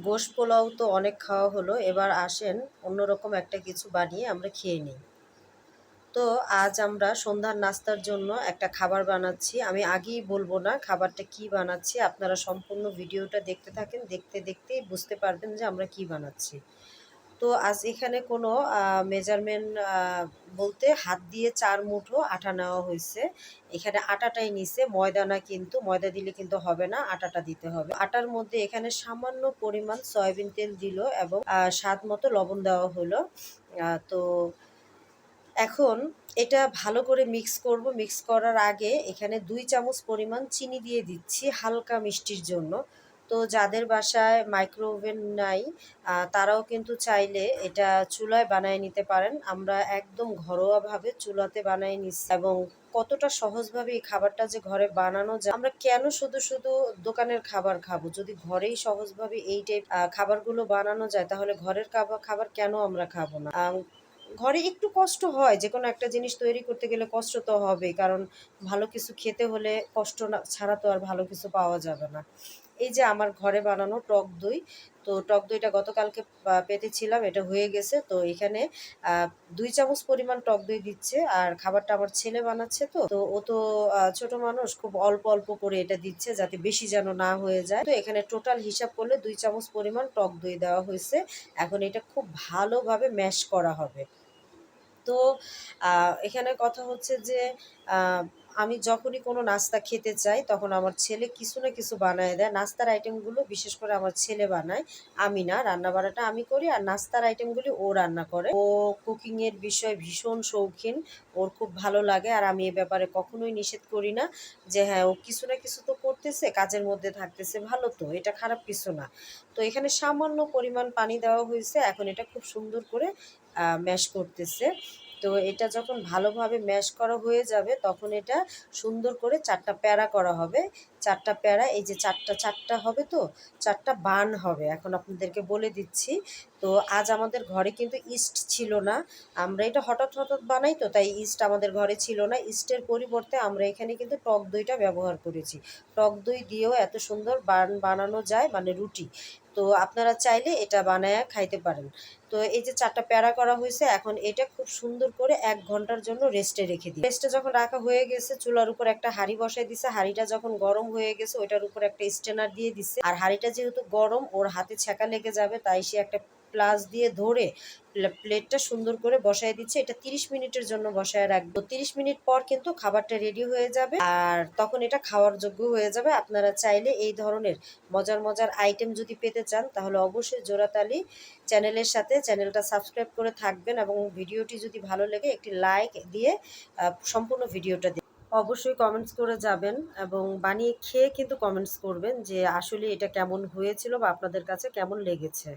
গোশ পোলাও তো অনেক খাওয়া হলো, এবার আসেন অন্যরকম একটা কিছু বানিয়ে আমরা খেয়ে নিই। তো আজ আমরা সন্ধ্যার নাস্তার জন্য একটা খাবার বানাচ্ছি। আমি আগেই বলবো না খাবারটা কি বানাচ্ছি, আপনারা সম্পূর্ণ ভিডিওটা দেখতে থাকেন, দেখতে দেখতেই বুঝতে পারবেন যে আমরা কি বানাচ্ছি। তো আজ এখানে কোনো মেজারমেন্ট বলতে হাত দিয়ে ৪ মুঠো আটা নেওয়া হয়েছে। এখানে আটাটাই নিছে, ময়দা না, কিন্তু ময়দা দিলে কিন্তু হবে না, আটাটা দিতে হবে। আটার মধ্যে এখানে সামান্য পরিমাণ সয়াবিন তেল দিল এবং স্বাদ মতো লবণ দেওয়া হলো। তো এখন এটা ভালো করে মিক্স করব। মিক্স করার আগে এখানে ২ চামচ পরিমাণ চিনি দিয়ে দিচ্ছি হালকা মিষ্টির জন্য। তো যাদের বাসায় মাইক্রোওভেন নাই তারাও কিন্তু চাইলে এটা চুলায় বানায় নিতে পারেন। আমরা একদম ঘরোয়াভাবে চুলাতে বানায় নিচ্ছি এবং কতটা সহজভাবে এই খাবারটা যে ঘরে বানানো যায়। আমরা কেন শুধু দোকানের খাবার খাবো? যদি ঘরেই সহজভাবে এই টাইপ খাবারগুলো বানানো যায় তাহলে ঘরের খাবার কেন আমরা খাবো না? ঘরে একটু কষ্ট হয়, যেকোনো একটা জিনিস তৈরি করতে গেলে কষ্ট তো হবেই। কারণ ভালো কিছু খেতে হলে কষ্ট না ছাড়া তো আর ভালো কিছু পাওয়া যাবে না। এই যে আমার ঘরে বানানো টক দই, তো টক দইটা গতকালকে পেতেছিলাম, এটা হয়ে গেছে। তো এখানে আ ২ চামচ পরিমাণ টক দই দিচ্ছে। আর খাবারটা আমার ছেলে বানাচ্ছে, তো ও তো ছোট মানুষ, খুব অল্প, অল্প করে এটা দিচ্ছে যাতে বেশি যেন না হয়ে যায়। তো এখানে টোটাল হিসাব করলে ২ চামচ পরিমাণ টক দই দেওয়া হইছে। এখন এটা খুব ভালোভাবে ম্যাশ করা হবে। তো আ এখানে কথা হচ্ছে যে আ আমি যখনই কোনো নাস্তা খেতে চাই তখন আমার ছেলে কিছু না কিছু বানায় দেয়। নাস্তার আইটেমগুলো বিশেষ করে আমার ছেলে বানায়, আমি না। রান্না-বান্নাটা আমি করি আর নাস্তার আইটেমগুলি ও রান্না করে। ও কুকিং এর বিষয়ে ভীষণ শৌখিন। ওর খুব ভালো লাগে আর আমি এ ব্যাপারে কখনোই নিষেধ করি না যে হ্যাঁ, ও কিছু না কিছু তো করতেছে, কাজের মধ্যে থাকতেছে, ভালো তো, এটা খারাপ কিছু না। তো এখানে সামান্য পরিমাণ পানি দেওয়া হইছে। এখন এটা খুব সুন্দর করে ম্যাশ করতেছে। তো এটা যখন ভালোভাবে ম্যাশ করা হয়ে যাবে তখন এটা সুন্দর করে ৪ টা প্যাড়া করা হবে। ৪ টা প্যাড়া, এই যে ৪ টা হবে, তো ৪ টা বান হবে। এখন আপনাদেরকে বলে দিচ্ছি। তো আজ আমাদের ঘরে কিন্তু ইস্ট ছিল না। আমরা এটা হঠাৎ বানাই, তো তাই ইস্ট আমাদের ঘরে ছিল না। ইস্টের পরিবর্তে আমরা এখানে কিন্তু টক দইটা ব্যবহার করেছি। টক দই দিয়েও এত সুন্দর বান বানানো যায়, মানে রুটি। তো আপনারা চাইলে এটা বানায়া খাইতে পারেন। তো এই যে ৪ টা প্যাড়া করা হইছে, এখন এটা খুব সুন্দর করে ১ ঘন্টার জন্য রেস্টে রেখে দিই। রেস্টে যখন রাখা হয়ে গেছে, চুলার উপর একটা হাঁড়ি বসায় দিছে। হাঁড়িটা যখন গরম হয়ে গেছে ওইটার উপর একটা স্ট্রেনার দিয়ে দিছে। আর হাঁড়িটা যেহেতু গরম, ওর হাতে ছ্যাঁকা লেগে যাবে, তাই সে একটা প্লাস দিয়ে ধরে প্লেটটা সুন্দর করে বসায় দিচ্ছে। এটা ৩০ মিনিটের জন্য বসায় রাখবো। ৩০ মিনিট পর কিন্তু খাবারটা রেডি হয়ে যাবে আর তখন এটা খাওয়ার যোগ্য হয়ে যাবে। আপনারা চাইলে এই ধরনের মজার আইটেম যদি পেতে চান তাহলে অবশ্যই জোড়াতালি চ্যানেলের সাথে চ্যানেলটা সাবস্ক্রাইব করে থাকবেন এবং ভিডিওটি যদি ভালো লেগে একটি লাইক দিয়ে সম্পূর্ণ ভিডিওটা অবশ্যই কমেন্টস করে যাবেন এবং বানিয়ে খেয়ে কিন্তু কমেন্টস করবেন যে আসলে এটা কেমন হয়েছিল বা আপনাদের কাছে কেমন লেগেছে।